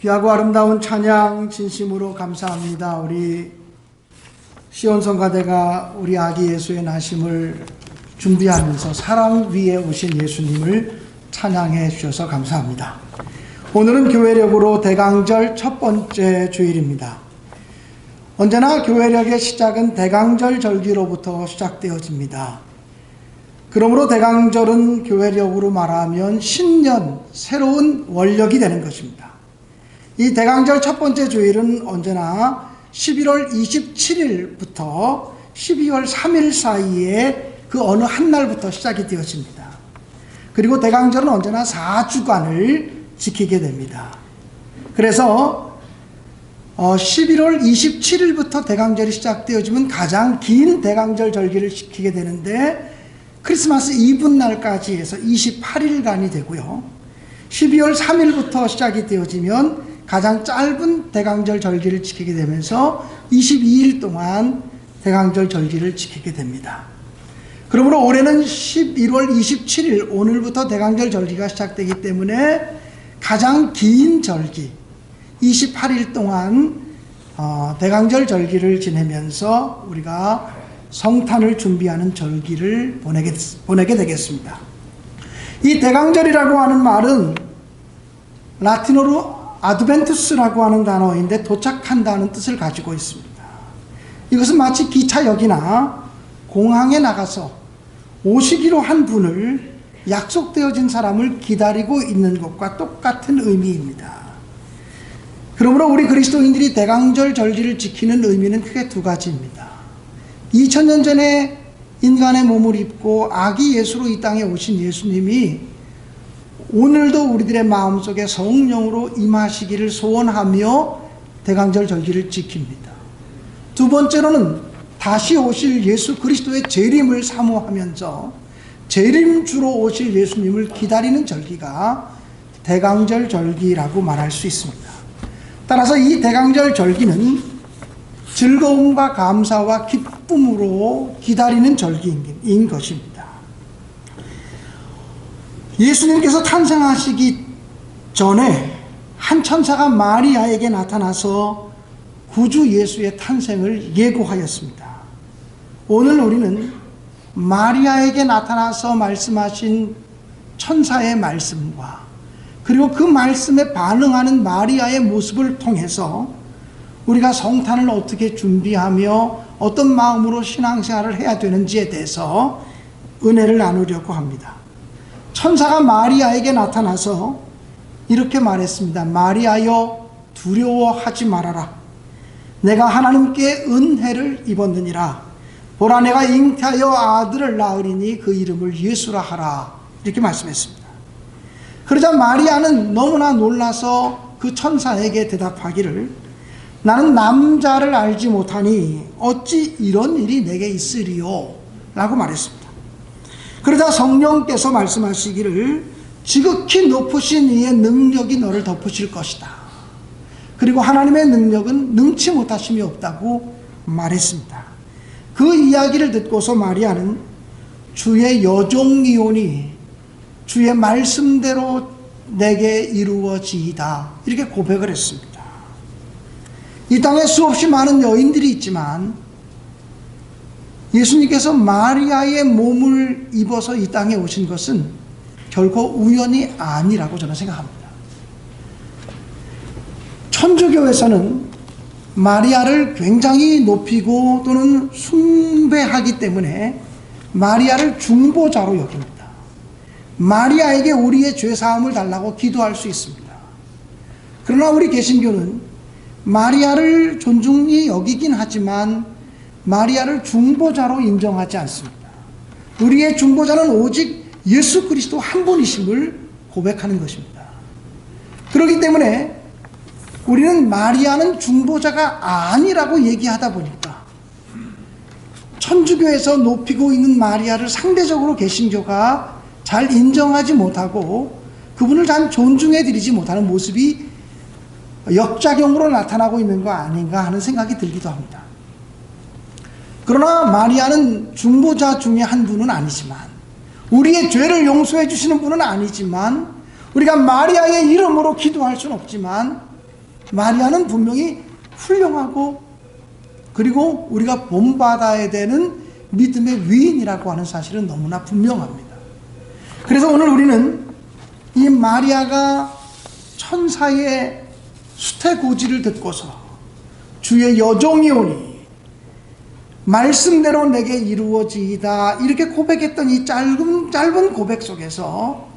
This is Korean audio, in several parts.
귀하고 아름다운 찬양 진심으로 감사합니다. 우리 시온성가대가 우리 아기 예수의 나심을 준비하면서 사랑 위에 오신 예수님을 찬양해 주셔서 감사합니다. 오늘은 교회력으로 대강절 첫 번째 주일입니다. 언제나 교회력의 시작은 대강절 절기로부터 시작되어집니다. 그러므로 대강절은 교회력으로 말하면 신년, 새로운 원력이 되는 것입니다. 이 대강절 첫 번째 주일은 언제나 11월 27일부터 12월 3일 사이에 그 어느 한 날부터 시작이 되어집니다. 그리고 대강절은 언제나 4주간을 지키게 됩니다. 그래서 11월 27일부터 대강절이 시작되어지면 가장 긴 대강절 절기를 지키게 되는데 크리스마스 이브날까지 해서 28일간이 되고요. 12월 3일부터 시작이 되어지면 가장 짧은 대강절 절기를 지키게 되면서 22일 동안 대강절 절기를 지키게 됩니다. 그러므로 올해는 11월 27일 오늘부터 대강절 절기가 시작되기 때문에 가장 긴 절기 28일 동안 대강절 절기를 지내면서 우리가 성탄을 준비하는 절기를 보내게 되겠습니다. 이 대강절이라고 하는 말은 라틴어로 아드벤투스라고 하는 단어인데 도착한다는 뜻을 가지고 있습니다. 이것은 마치 기차역이나 공항에 나가서 오시기로 한 분을 약속되어진 사람을 기다리고 있는 것과 똑같은 의미입니다. 그러므로 우리 그리스도인들이 대강절 절기를 지키는 의미는 크게 두 가지입니다. 2000년 전에 인간의 몸을 입고 아기 예수로 이 땅에 오신 예수님이 오늘도 우리들의 마음속에 성령으로 임하시기를 소원하며 대강절 절기를 지킵니다. 두 번째로는 다시 오실 예수 그리스도의 재림을 사모하면서 재림주로 오실 예수님을 기다리는 절기가 대강절 절기라고 말할 수 있습니다. 따라서 이 대강절 절기는 즐거움과 감사와 기쁨으로 기다리는 절기인 것입니다. 예수님께서 탄생하시기 전에 한 천사가 마리아에게 나타나서 구주 예수의 탄생을 예고하였습니다. 오늘 우리는 마리아에게 나타나서 말씀하신 천사의 말씀과 그리고 그 말씀에 반응하는 마리아의 모습을 통해서 우리가 성탄을 어떻게 준비하며 어떤 마음으로 신앙생활을 해야 되는지에 대해서 은혜를 나누려고 합니다. 천사가 마리아에게 나타나서 이렇게 말했습니다. 마리아여 두려워하지 말아라. 내가 하나님께 은혜를 입었느니라. 보라 내가 잉태하여 아들을 낳으리니 그 이름을 예수라 하라. 이렇게 말씀했습니다. 그러자 마리아는 너무나 놀라서 그 천사에게 대답하기를 나는 남자를 알지 못하니 어찌 이런 일이 내게 있으리요? 라고 말했습니다. 그러자 성령께서 말씀하시기를 지극히 높으신 이의 능력이 너를 덮으실 것이다. 그리고 하나님의 능력은 능치 못하심이 없다고 말했습니다. 그 이야기를 듣고서 마리아는 주의 여종이오니 주의 말씀대로 내게 이루어지이다. 이렇게 고백을 했습니다. 이 땅에 수없이 많은 여인들이 있지만 예수님께서 마리아의 몸을 입어서 이 땅에 오신 것은 결코 우연이 아니라고 저는 생각합니다. 천주교에서는 마리아를 굉장히 높이고 또는 숭배하기 때문에 마리아를 중보자로 여깁니다. 마리아에게 우리의 죄사함을 달라고 기도할 수 있습니다. 그러나 우리 개신교는 마리아를 존중히 여기긴 하지만 마리아를 중보자로 인정하지 않습니다. 우리의 중보자는 오직 예수 그리스도 한 분이심을 고백하는 것입니다. 그렇기 때문에 우리는 마리아는 중보자가 아니라고 얘기하다 보니까 천주교에서 높이고 있는 마리아를 상대적으로 개신교가 잘 인정하지 못하고 그분을 잘 존중해 드리지 못하는 모습이 역작용으로 나타나고 있는 거 아닌가 하는 생각이 들기도 합니다. 그러나 마리아는 중보자 중에 한 분은 아니지만 우리의 죄를 용서해 주시는 분은 아니지만 우리가 마리아의 이름으로 기도할 수는 없지만 마리아는 분명히 훌륭하고 그리고 우리가 본받아야 되는 믿음의 위인이라고 하는 사실은 너무나 분명합니다. 그래서 오늘 우리는 이 마리아가 천사의 수태고지를 듣고서 주의 여종이오니 말씀대로 내게 이루어지이다 이렇게 고백했던 이 짧은 고백 속에서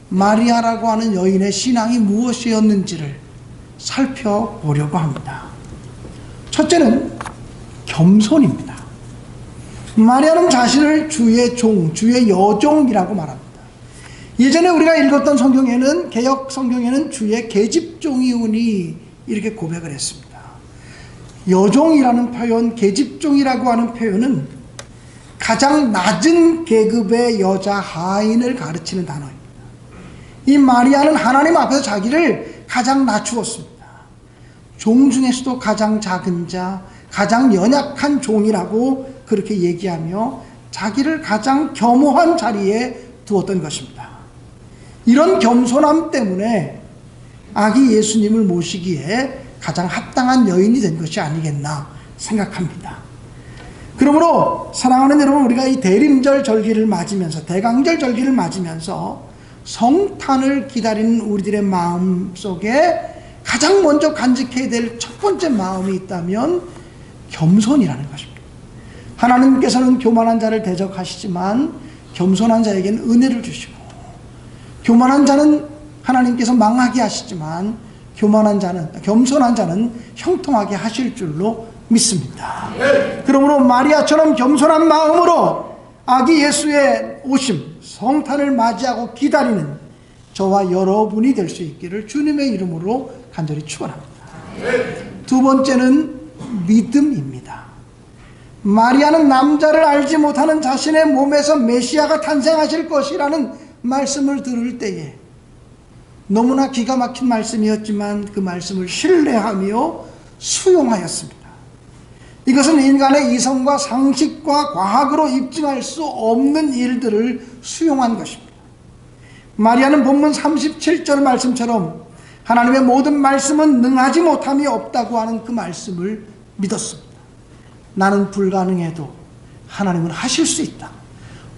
마리아라고 하는 여인의 신앙이 무엇이었는지를 살펴보려고 합니다. 첫째는 겸손입니다. 마리아는 자신을 주의 종, 주의 여종이라고 말합니다. 예전에 우리가 읽었던 성경에는, 개역 성경에는 주의 계집종이오니 이렇게 고백을 했습니다. 여종이라는 표현, 계집종이라고 하는 표현은 가장 낮은 계급의 여자 하인을 가르치는 단어입니다. 이 마리아는 하나님 앞에서 자기를 가장 낮추었습니다. 종 중에서도 가장 작은 자, 가장 연약한 종이라고 그렇게 얘기하며 자기를 가장 겸허한 자리에 두었던 것입니다. 이런 겸손함 때문에 아기 예수님을 모시기에 가장 합당한 여인이 된 것이 아니겠나 생각합니다. 그러므로 사랑하는 여러분, 우리가 이 대림절 절기를 맞으면서, 대강절 절기를 맞으면서 성탄을 기다리는 우리들의 마음 속에 가장 먼저 간직해야 될 첫 번째 마음이 있다면 겸손이라는 것입니다. 하나님께서는 교만한 자를 대적하시지만 겸손한 자에게는 은혜를 주시고, 교만한 자는 하나님께서 망하게 하시지만 겸손한 자는 형통하게 하실 줄로 믿습니다. 그러므로 마리아처럼 겸손한 마음으로 아기 예수의 오심, 성탄을 맞이하고 기다리는 저와 여러분이 될 수 있기를 주님의 이름으로 간절히 축원합니다. 두 번째는 믿음입니다. 마리아는 남자를 알지 못하는 자신의 몸에서 메시아가 탄생하실 것이라는 말씀을 들을 때에 너무나 기가 막힌 말씀이었지만 그 말씀을 신뢰하며 수용하였습니다. 이것은 인간의 이성과 상식과 과학으로 입증할 수 없는 일들을 수용한 것입니다. 마리아는 본문 37절 말씀처럼 하나님의 모든 말씀은 능하지 못함이 없다고 하는 그 말씀을 믿었습니다. 나는 불가능해도 하나님은 하실 수 있다.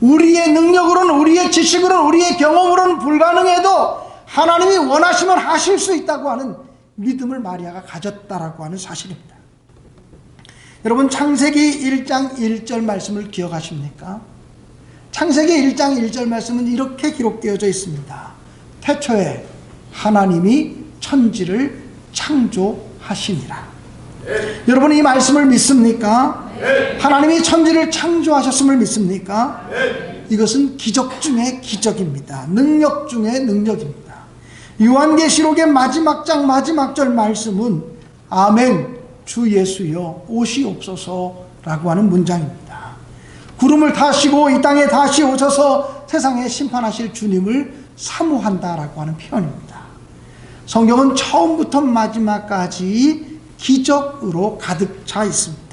우리의 능력으로는, 우리의 지식으로는, 우리의 경험으로는 불가능해도 하나님이 원하시면 하실 수 있다고 하는 믿음을 마리아가 가졌다라고 하는 사실입니다. 여러분, 창세기 1장 1절 말씀을 기억하십니까? 창세기 1장 1절 말씀은 이렇게 기록되어져 있습니다. 태초에 하나님이 천지를 창조하시니라. 여러분, 이 말씀을 믿습니까? 하나님이 천지를 창조하셨음을 믿습니까? 이것은 기적 중의 기적입니다. 능력 중의 능력입니다. 요한계시록의 마지막 장 마지막 절 말씀은 아멘 주 예수여 오시옵소서라고 하는 문장입니다. 구름을 타시고 이 땅에 다시 오셔서 세상에 심판하실 주님을 사모한다라고 하는 표현입니다. 성경은 처음부터 마지막까지 기적으로 가득 차 있습니다.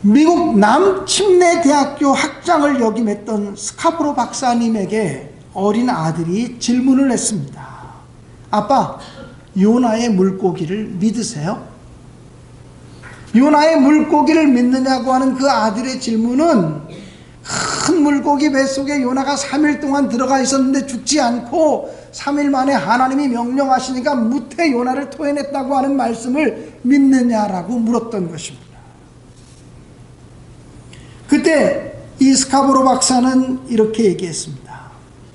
미국 남침례대학교 학장을 역임했던 스카브로 박사님에게 어린 아들이 질문을 했습니다. 아빠, 요나의 물고기를 믿으세요? 요나의 물고기를 믿느냐고 하는 그 아들의 질문은 큰 물고기 뱃속에 요나가 3일 동안 들어가 있었는데 죽지 않고 3일 만에 하나님이 명령하시니까 무태 요나를 토해냈다고 하는 말씀을 믿느냐라고 물었던 것입니다. 그때 이 스카보로 박사는 이렇게 얘기했습니다.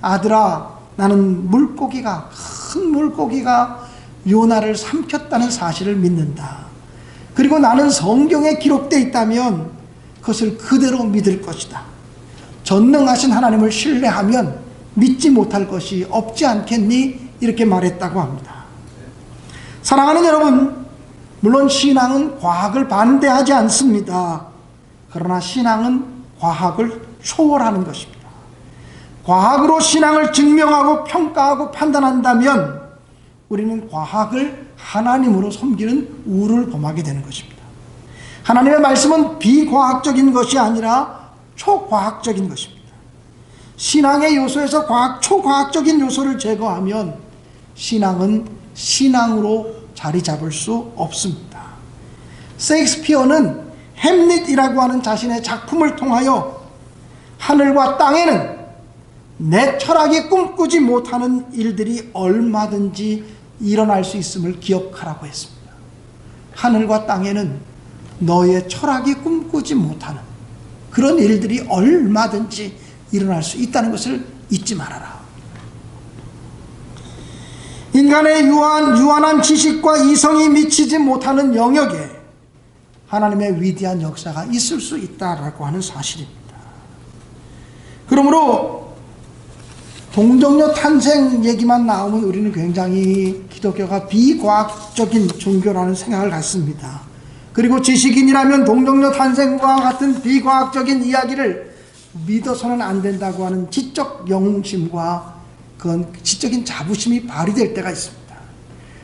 아들아, 나는 큰 물고기가 요나를 삼켰다는 사실을 믿는다. 그리고 나는 성경에 기록되어 있다면 그것을 그대로 믿을 것이다. 전능하신 하나님을 신뢰하면 믿지 못할 것이 없지 않겠니? 이렇게 말했다고 합니다. 사랑하는 여러분, 물론 신앙은 과학을 반대하지 않습니다. 그러나 신앙은 과학을 초월하는 것입니다. 과학으로 신앙을 증명하고 평가하고 판단한다면 우리는 과학을 하나님으로 섬기는 우를 범하게 되는 것입니다. 하나님의 말씀은 비과학적인 것이 아니라 초과학적인 것입니다. 신앙의 요소에서 초과학적인 요소를 제거하면 신앙은 신앙으로 자리 잡을 수 없습니다. 셰익스피어는 햄릿이라고 하는 자신의 작품을 통하여 하늘과 땅에는 내 철학이 꿈꾸지 못하는 일들이 얼마든지 일어날 수 있음을 기억하라고 했습니다. 하늘과 땅에는 너의 철학이 꿈꾸지 못하는 그런 일들이 얼마든지 일어날 수 있다는 것을 잊지 말아라. 인간의 유한한 지식과 이성이 미치지 못하는 영역에 하나님의 위대한 역사가 있을 수 있다라고 하는 사실입니다. 그러므로 동정녀 탄생 얘기만 나오면 우리는 굉장히 기독교가 비과학적인 종교라는 생각을 갖습니다. 그리고 지식인이라면 동정녀 탄생과 같은 비과학적인 이야기를 믿어서는 안 된다고 하는 지적 영심과 그건 지적인 자부심이 발휘될 때가 있습니다.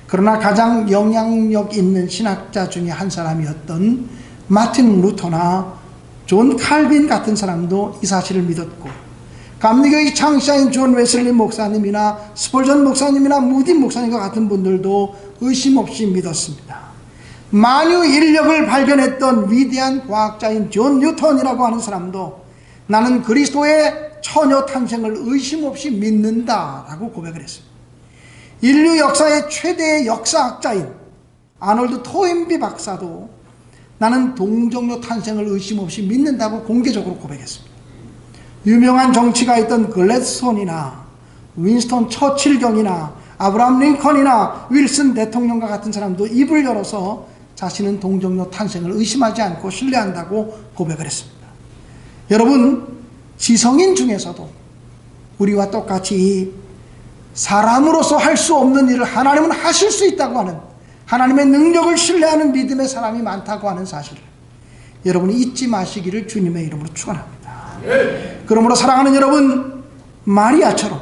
그러나 가장 영향력 있는 신학자 중에 한 사람이었던 마틴 루터나 존 칼빈 같은 사람도 이 사실을 믿었고, 감리교의 창시자인 존 웨슬리 목사님이나 스펄전 목사님이나 무디 목사님과 같은 분들도 의심 없이 믿었습니다. 만유 인력을 발견했던 위대한 과학자인 존 뉴턴이라고 하는 사람도 나는 그리스도의 처녀 탄생을 의심 없이 믿는다라고 고백을 했습니다. 인류 역사의 최대의 역사학자인 아놀드 토인비 박사도 나는 동정녀 탄생을 의심 없이 믿는다고 공개적으로 고백했습니다. 유명한 정치가였던 글래드스톤이나 윈스턴 처칠경이나 아브라함 링컨이나 윌슨 대통령과 같은 사람도 입을 열어서 자신은 동정녀 탄생을 의심하지 않고 신뢰한다고 고백을 했습니다. 여러분, 지성인 중에서도 우리와 똑같이 사람으로서 할 수 없는 일을 하나님은 하실 수 있다고 하는, 하나님의 능력을 신뢰하는 믿음의 사람이 많다고 하는 사실을 여러분이 잊지 마시기를 주님의 이름으로 축원합니다. 그러므로 사랑하는 여러분, 마리아처럼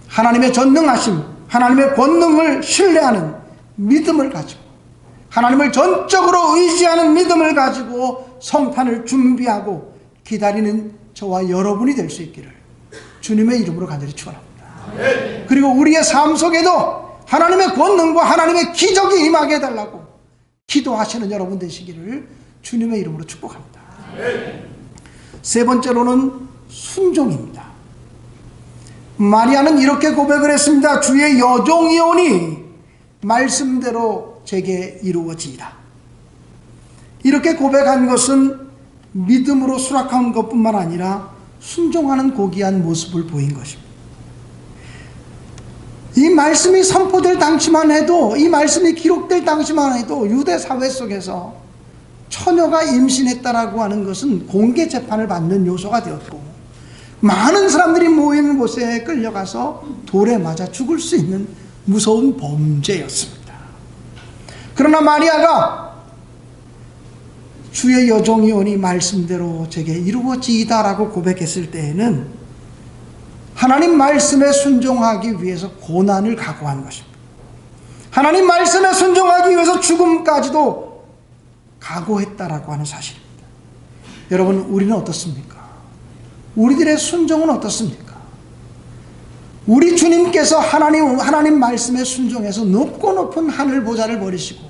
하나님의 전능하심, 하나님의 권능을 신뢰하는 믿음을 가지고, 하나님을 전적으로 의지하는 믿음을 가지고 성탄을 준비하고 기다리는 저와 여러분이 될 수 있기를 주님의 이름으로 간절히 축원합니다. 그리고 우리의 삶 속에도 하나님의 권능과 하나님의 기적이 임하게 해달라고 기도하시는 여러분 되시기를 주님의 이름으로 축복합니다. 세 번째로는 순종입니다. 마리아는 이렇게 고백을 했습니다. 주의 여종이오니 말씀대로 제게 이루어지이다. 이렇게 고백한 것은 믿음으로 수락한 것뿐만 아니라 순종하는 고귀한 모습을 보인 것입니다. 이 말씀이 선포될 당시만 해도, 이 말씀이 기록될 당시만 해도 유대 사회 속에서 처녀가 임신했다라고 하는 것은 공개 재판을 받는 요소가 되었고, 많은 사람들이 모이는 곳에 끌려가서 돌에 맞아 죽을 수 있는 무서운 범죄였습니다. 그러나 마리아가 주의 여종이오니 말씀대로 제게 이루어지이다라고 고백했을 때에는 하나님 말씀에 순종하기 위해서 고난을 각오한 것입니다. 하나님 말씀에 순종하기 위해서 죽음까지도 각오했다라고 하는 사실입니다. 여러분, 우리는 어떻습니까? 우리들의 순종은 어떻습니까? 우리 주님께서 하나님 말씀에 순종해서 높고 높은 하늘 보좌를 버리시고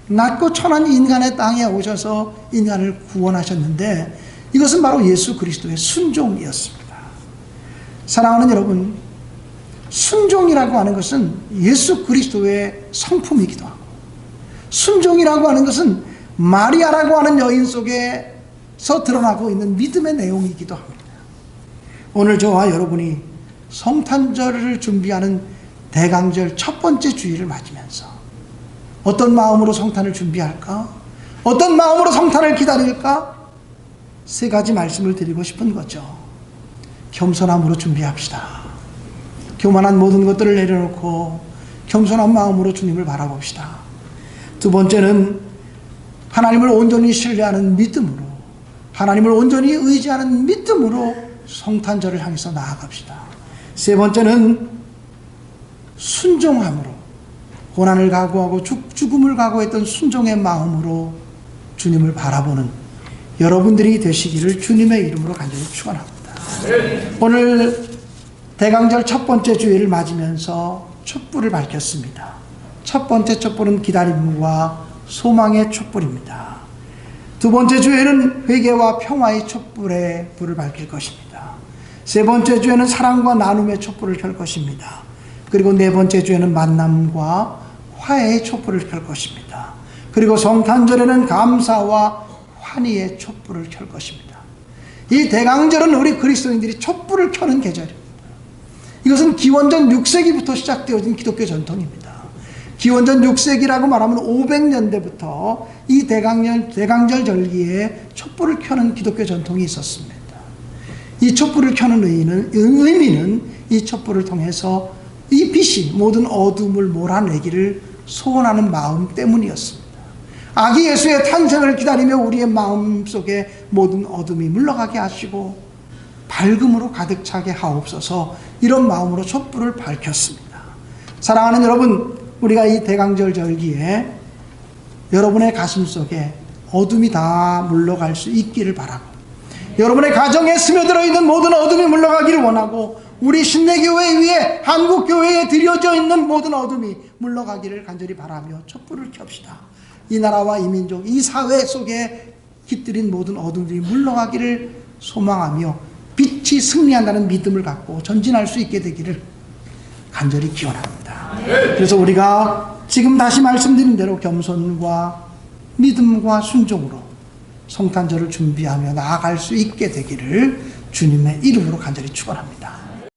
낮고 천한 인간의 땅에 오셔서 인간을 구원하셨는데, 이것은 바로 예수 그리스도의 순종이었습니다. 사랑하는 여러분, 순종이라고 하는 것은 예수 그리스도의 성품이기도 하고, 순종이라고 하는 것은 마리아라고 하는 여인 속에서 드러나고 있는 믿음의 내용이기도 합니다. 오늘 저와 여러분이 성탄절을 준비하는 대강절 첫 번째 주일을 맞으면서 어떤 마음으로 성탄을 준비할까? 어떤 마음으로 성탄을 기다릴까? 세 가지 말씀을 드리고 싶은 거죠. 겸손함으로 준비합시다. 교만한 모든 것들을 내려놓고 겸손한 마음으로 주님을 바라봅시다. 두 번째는 하나님을 온전히 신뢰하는 믿음으로, 하나님을 온전히 의지하는 믿음으로 성탄절을 향해서 나아갑시다. 세 번째는 순종함으로, 고난을 각오하고 죽음을 각오했던 순종의 마음으로 주님을 바라보는 여러분들이 되시기를 주님의 이름으로 간절히 축원합니다. 오늘 대강절 첫 번째 주일을 맞으면서 촛불을 밝혔습니다. 첫 번째 촛불은 기다림과 소망의 촛불입니다. 두 번째 주에는 회개와 평화의 촛불에 불을 밝힐 것입니다. 세 번째 주에는 사랑과 나눔의 촛불을 켤 것입니다. 그리고 네 번째 주에는 만남과 화해의 촛불을 켤 것입니다. 그리고 성탄절에는 감사와 환희의 촛불을 켤 것입니다. 이 대강절은 우리 그리스도인들이 촛불을 켜는 계절입니다. 이것은 기원전 6세기부터 시작되어진 기독교 전통입니다. 기원전 6세기라고 말하면 500년대부터 이 대강절 절기에 촛불을 켜는 기독교 전통이 있었습니다. 이 촛불을 켜는 의미는 이 촛불을 통해서 이 빛이 모든 어둠을 몰아내기를 소원하는 마음 때문이었습니다. 아기 예수의 탄생을 기다리며 우리의 마음속에 모든 어둠이 물러가게 하시고 밝음으로 가득 차게 하옵소서. 이런 마음으로 촛불을 밝혔습니다. 사랑하는 여러분, 우리가 이 대강절 절기에 여러분의 가슴 속에 어둠이 다 물러갈 수 있기를 바라고, 여러분의 가정에 스며들어 있는 모든 어둠이 물러가기를 원하고, 우리 신내교회 위에 한국교회에 드려져 있는 모든 어둠이 물러가기를 간절히 바라며 촛불을 켭시다. 이 나라와 이 민족, 이 사회 속에 깃들인 모든 어둠들이 물러가기를 소망하며 빛이 승리한다는 믿음을 갖고 전진할 수 있게 되기를 간절히 기원합니다. 그래서 우리가 지금 다시 말씀드린 대로 겸손과 믿음과 순종으로 성탄절을 준비하며 나아갈 수 있게 되기를 주님의 이름으로 간절히 축원합니다.